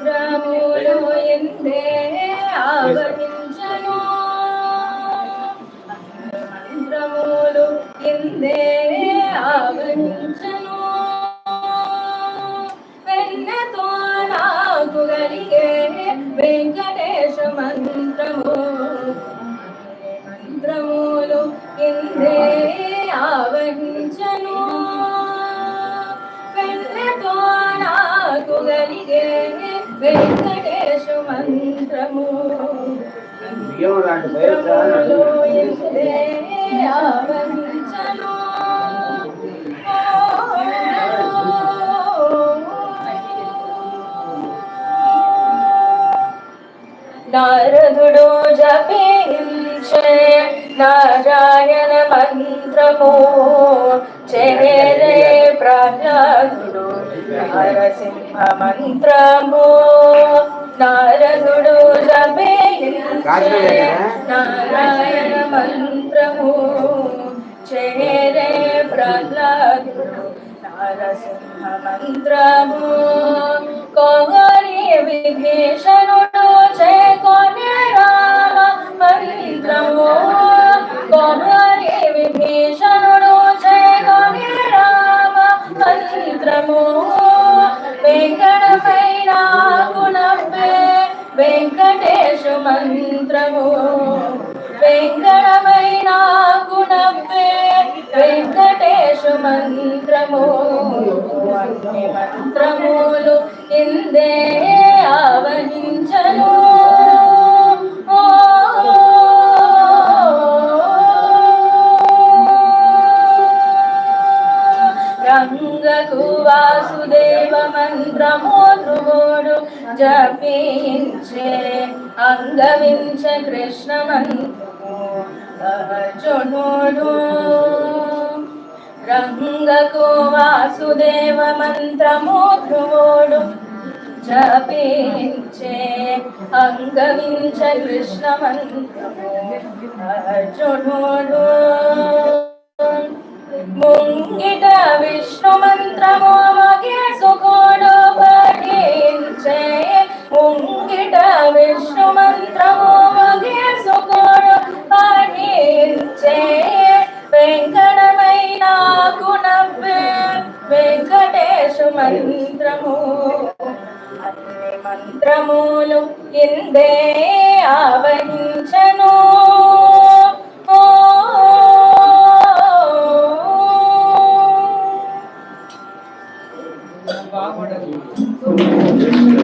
మంత్రములు ఎందే ఆవహించను మంత్రములు ఎందే ఆవహించను వెన్నతో నాకు కలిగే వెంకటేశ మంత్రము మంత్రములు ఎందే ఆవహించను వెన్నతో నాకు కలిగే వెంకటేశ మంత్రము మంత్రములు ఎందే ఆవహించను నారదుడు జపించే నారాయణ మంత్రము చేరే ప్రహ్లాదుడు నరసింహ మంత్రము నారదుడు జపించే నారాయణ మంత్రము చేరే ప్రహ్లాదుడు నరసింహ మంత్రము కోగరి విభీషణుడు చేకొనే రామ మంత్రము కోగరి విభీషణుడు చేకొనే రామ మంత్రము వెంకటపై నాకు నవ్వే వెంకటేశ మంత్రము వెంకటపై నాకు నవ్వే వెంకటేశ మంత్రము అన్ని మంత్రములు ఇందే ఆవహించను రంగకు వాసుదేవ మంత్రము ధ్రువుడు జపించే అంగవించ కృష్ణ మంత్రము అర్జునుడు రంగకు వాసుదేవ మంత్రము ధ్రువుడు జపించే అంగవించ కృష్ణ మంత్రము అర్జునుడు ముంగిట విష్ణు మంత్రము మగేసుకుడు పఠించే ముంగిట విష్ణు మంత్రము మగేసుకుడు పఠించే వెంకటమై నాకు నవ్వే వెంకటేశ మంత్రము అన్ని మంత్రములు ఇందే ఆవహించే